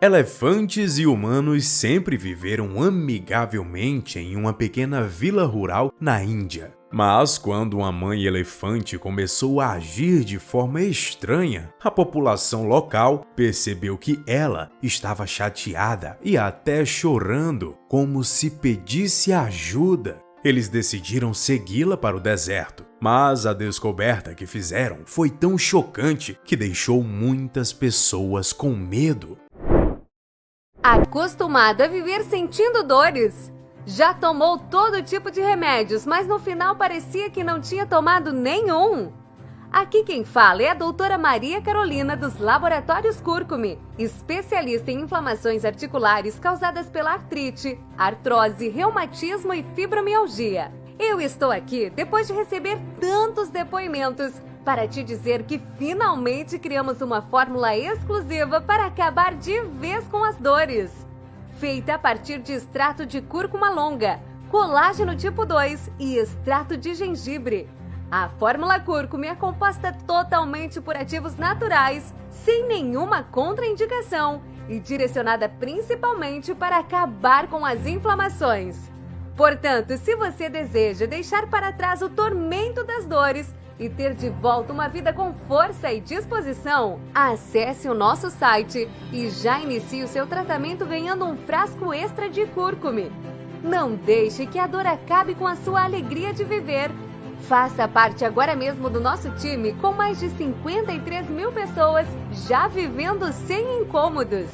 Elefantes e humanos sempre viveram amigavelmente em uma pequena vila rural na Índia. Mas quando uma mãe elefante começou a agir de forma estranha, a população local percebeu que ela estava chateada e até chorando, como se pedisse ajuda. Eles decidiram segui-la para o deserto, mas a descoberta que fizeram foi tão chocante que deixou muitas pessoas com medo. Acostumado a viver sentindo dores, já tomou todo tipo de remédios, mas no final parecia que não tinha tomado nenhum. Aqui quem fala é a doutora Maria Carolina dos Laboratórios Cúrcumi, especialista em inflamações articulares causadas pela artrite, artrose, reumatismo e fibromialgia. Eu estou aqui depois de receber tantos depoimentos para te dizer que finalmente criamos uma fórmula exclusiva para acabar de vez com as dores. Feita a partir de extrato de cúrcuma longa, colágeno tipo 2 e extrato de gengibre. A fórmula Cúrcumi é composta totalmente por ativos naturais, sem nenhuma contraindicação e direcionada principalmente para acabar com as inflamações. Portanto, se você deseja deixar para trás o tormento das dores e ter de volta uma vida com força e disposição, acesse o nosso site e já inicie o seu tratamento ganhando um frasco extra de cúrcumi. Não deixe que a dor acabe com a sua alegria de viver. Faça parte agora mesmo do nosso time com mais de 53 mil pessoas já vivendo sem incômodos.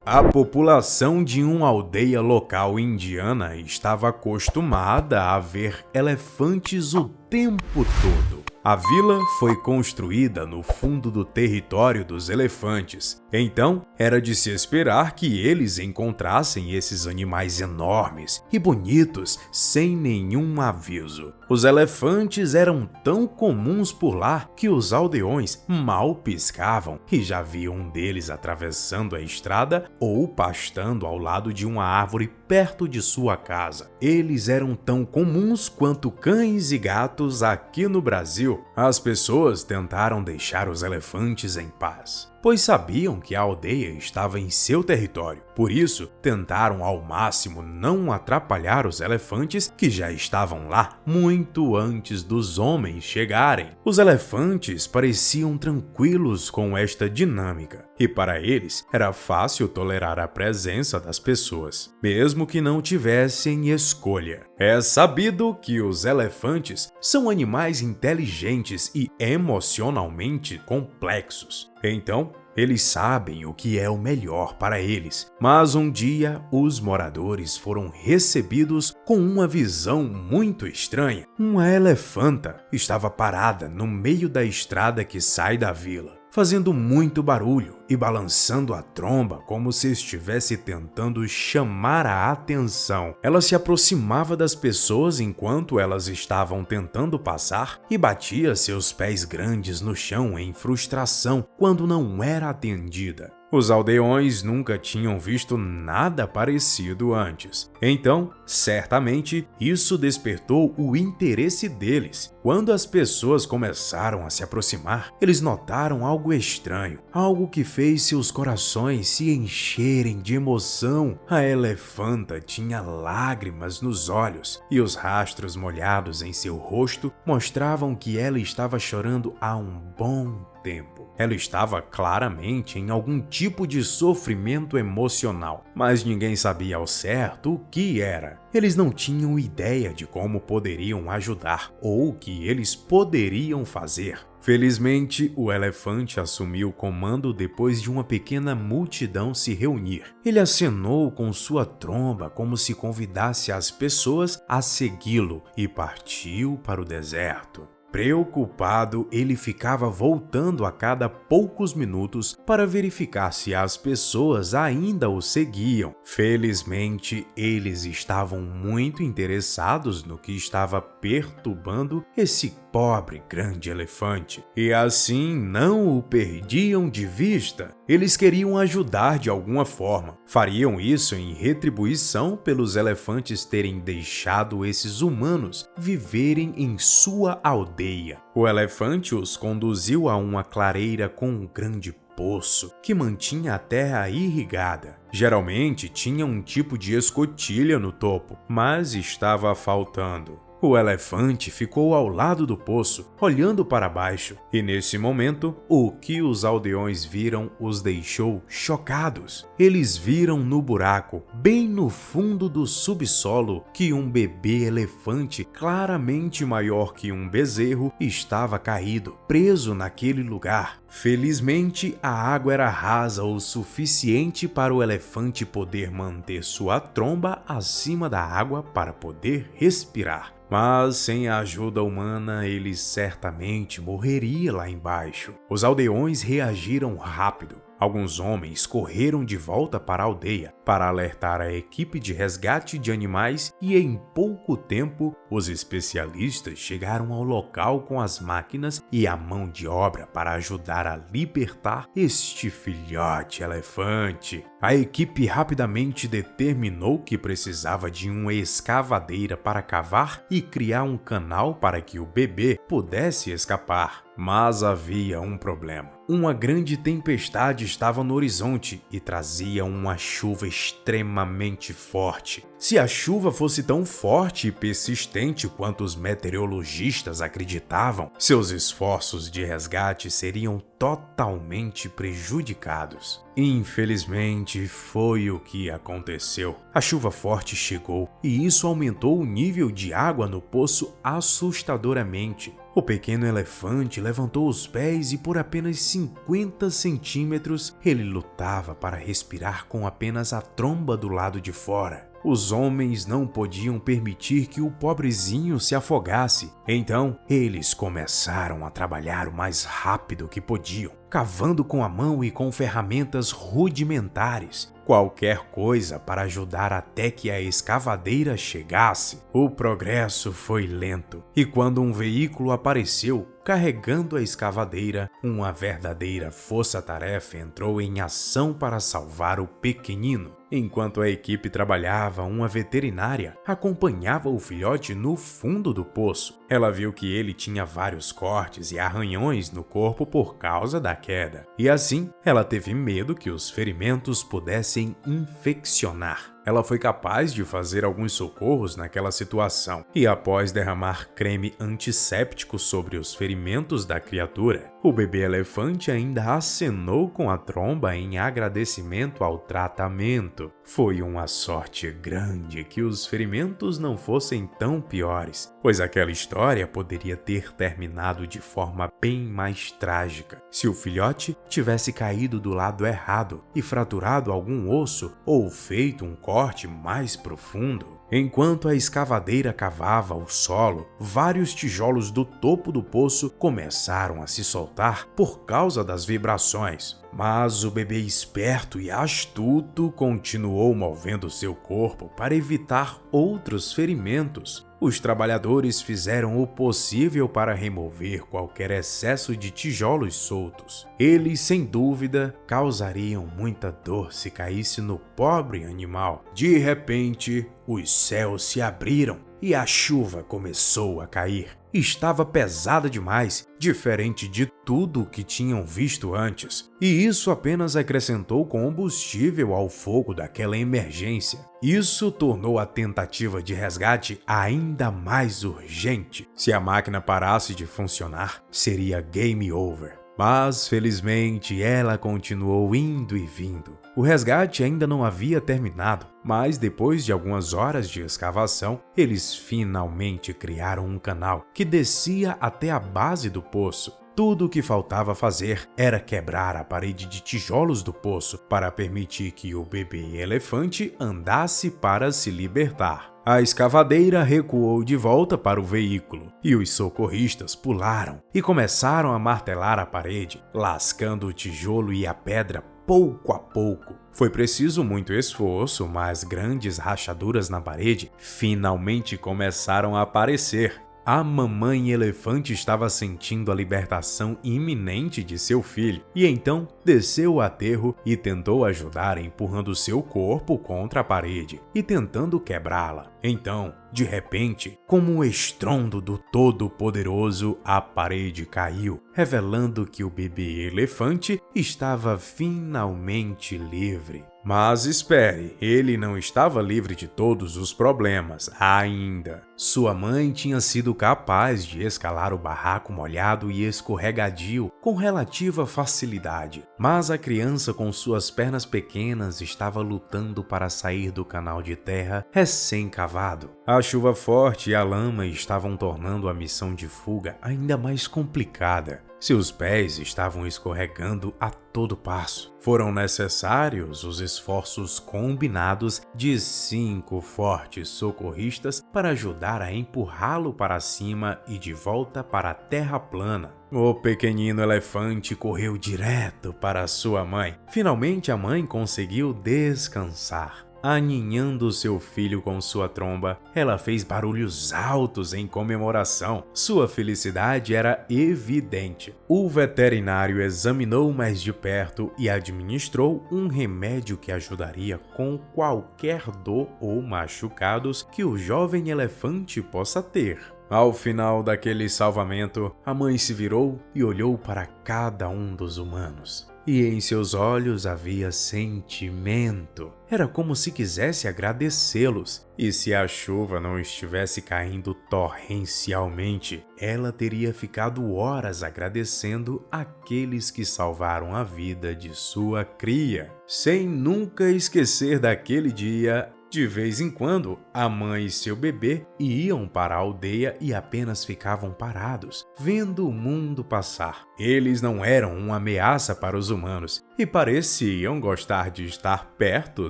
A população de uma aldeia local indiana estava acostumada a ver elefantes o tempo todo. A vila foi construída no fundo do território dos elefantes, então era de se esperar que eles encontrassem esses animais enormes e bonitos sem nenhum aviso. Os elefantes eram tão comuns por lá que os aldeões mal piscavam e já viam um deles atravessando a estrada ou pastando ao lado de uma árvore perto de sua casa. Eles eram tão comuns quanto cães e gatos aqui no Brasil. As pessoas tentaram deixar os elefantes em paz, pois sabiam que a aldeia estava em seu território. Por isso, tentaram ao máximo não atrapalhar os elefantes que já estavam lá muito antes dos homens chegarem. Os elefantes pareciam tranquilos com esta dinâmica, e para eles era fácil tolerar a presença das pessoas, mesmo que não tivessem escolha. É sabido que os elefantes são animais inteligentes e emocionalmente complexos. Então, eles sabem o que é o melhor para eles. Mas um dia, os moradores foram recebidos com uma visão muito estranha. Uma elefanta estava parada no meio da estrada que sai da vila, fazendo muito barulho e balançando a tromba como se estivesse tentando chamar a atenção. Ela se aproximava das pessoas enquanto elas estavam tentando passar e batia seus pés grandes no chão em frustração quando não era atendida. Os aldeões nunca tinham visto nada parecido antes. Então, certamente, isso despertou o interesse deles. Quando as pessoas começaram a se aproximar, eles notaram algo estranho, algo que fez seus corações se encherem de emoção. A elefanta tinha lágrimas nos olhos e os rastros molhados em seu rosto mostravam que ela estava chorando há um bom tempo. Ela estava claramente em algum tipo de sofrimento emocional, mas ninguém sabia ao certo o que era. Eles não tinham ideia de como poderiam ajudar ou o que eles poderiam fazer. Felizmente, o elefante assumiu o comando depois de uma pequena multidão se reunir. Ele acenou com sua tromba como se convidasse as pessoas a segui-lo e partiu para o deserto. Preocupado, ele ficava voltando a cada poucos minutos para verificar se as pessoas ainda o seguiam. Felizmente, eles estavam muito interessados no que estava perturbando esse pobre grande elefante, e assim não o perdiam de vista. Eles queriam ajudar de alguma forma. Fariam isso em retribuição pelos elefantes terem deixado esses humanos viverem em sua aldeia aldeia. O elefante os conduziu a uma clareira com um grande poço que mantinha a terra irrigada. Geralmente tinha um tipo de escotilha no topo, mas estava faltando. O elefante ficou ao lado do poço, olhando para baixo, e nesse momento, o que os aldeões viram os deixou chocados. Eles viram no buraco, bem no fundo do subsolo, que um bebê elefante, claramente maior que um bezerro, estava caído, preso naquele lugar. Felizmente, a água era rasa o suficiente para o elefante poder manter sua tromba acima da água para poder respirar. Mas sem a ajuda humana, ele certamente morreria lá embaixo. Os aldeões reagiram rápido. Alguns homens correram de volta para a aldeia para alertar a equipe de resgate de animais e em pouco tempo os especialistas chegaram ao local com as máquinas e a mão de obra para ajudar a libertar este filhote elefante. A equipe rapidamente determinou que precisava de uma escavadeira para cavar e criar um canal para que o bebê pudesse escapar. Mas havia um problema. Uma grande tempestade estava no horizonte e trazia uma chuva extremamente forte. Se a chuva fosse tão forte e persistente quanto os meteorologistas acreditavam, seus esforços de resgate seriam totalmente prejudicados. Infelizmente, foi o que aconteceu. A chuva forte chegou e isso aumentou o nível de água no poço assustadoramente. O pequeno elefante levantou os pés e por apenas 50 centímetros ele lutava para respirar com apenas a tromba do lado de fora. Os homens não podiam permitir que o pobrezinho se afogasse, então eles começaram a trabalhar o mais rápido que podiam, cavando com a mão e com ferramentas rudimentares, qualquer coisa para ajudar até que a escavadeira chegasse. O progresso foi lento, e quando um veículo apareceu carregando a escavadeira, uma verdadeira força-tarefa entrou em ação para salvar o pequenino. Enquanto a equipe trabalhava, uma veterinária acompanhava o filhote no fundo do poço. Ela viu que ele tinha vários cortes e arranhões no corpo por causa da queda, e assim ela teve medo que os ferimentos pudessem infeccionar. Ela foi capaz de fazer alguns socorros naquela situação e, após derramar creme antisséptico sobre os ferimentos da criatura, o bebê elefante ainda acenou com a tromba em agradecimento ao tratamento. Foi uma sorte grande que os ferimentos não fossem tão piores, pois aquela história poderia ter terminado de forma bem mais trágica se o filhote tivesse caído do lado errado e fraturado algum osso ou feito um corte mais profundo. Enquanto a escavadeira cavava o solo, vários tijolos do topo do poço começaram a se soltar por causa das vibrações. Mas o bebê esperto e astuto continuou movendo seu corpo para evitar outros ferimentos. Os trabalhadores fizeram o possível para remover qualquer excesso de tijolos soltos. Eles, sem dúvida, causariam muita dor se caísse no pobre animal. De repente, os céus se abriram e a chuva começou a cair. Estava pesada demais, diferente de tudo o que tinham visto antes, e isso apenas acrescentou combustível ao fogo daquela emergência. Isso tornou a tentativa de resgate ainda mais urgente. Se a máquina parasse de funcionar, seria game over. Mas, felizmente, ela continuou indo e vindo. O resgate ainda não havia terminado, mas depois de algumas horas de escavação, eles finalmente criaram um canal que descia até a base do poço. Tudo o que faltava fazer era quebrar a parede de tijolos do poço para permitir que o bebê elefante andasse para se libertar. A escavadeira recuou de volta para o veículo e os socorristas pularam e começaram a martelar a parede, lascando o tijolo e a pedra pouco a pouco. Foi preciso muito esforço, mas grandes rachaduras na parede finalmente começaram a aparecer. A mamãe elefante estava sentindo a libertação iminente de seu filho e então desceu o aterro e tentou ajudar empurrando seu corpo contra a parede e tentando quebrá-la. Então, de repente, como um estrondo do Todo-Poderoso, a parede caiu, revelando que o bebê elefante estava finalmente livre. Mas espere, ele não estava livre de todos os problemas ainda. Sua mãe tinha sido capaz de escalar o barraco molhado e escorregadio com relativa facilidade, mas a criança com suas pernas pequenas estava lutando para sair do canal de terra recém-cavado. A chuva forte e a lama estavam tornando a missão de fuga ainda mais complicada. Seus pés estavam escorregando a todo passo. Foram necessários os esforços combinados de 5 fortes socorristas para ajudar a empurrá-lo para cima e de volta para a terra plana. O pequenino elefante correu direto para sua mãe. Finalmente a mãe conseguiu descansar. Aninhando seu filho com sua tromba, ela fez barulhos altos em comemoração. Sua felicidade era evidente. O veterinário examinou mais de perto e administrou um remédio que ajudaria com qualquer dor ou machucados que o jovem elefante possa ter. Ao final daquele salvamento, a mãe se virou e olhou para cada um dos humanos. E em seus olhos havia sentimento. Era como se quisesse agradecê-los. E se a chuva não estivesse caindo torrencialmente, ela teria ficado horas agradecendo aqueles que salvaram a vida de sua cria, sem nunca esquecer daquele dia. De vez em quando, a mãe e seu bebê iam para a aldeia e apenas ficavam parados, vendo o mundo passar. Eles não eram uma ameaça para os humanos e pareciam gostar de estar perto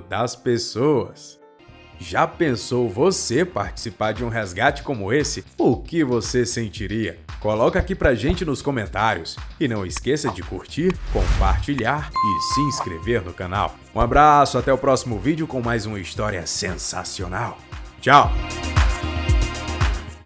das pessoas. Já pensou você participar de um resgate como esse? O que você sentiria? Coloca aqui pra gente nos comentários. E não esqueça de curtir, compartilhar e se inscrever no canal. Um abraço, até o próximo vídeo com mais uma história sensacional. Tchau!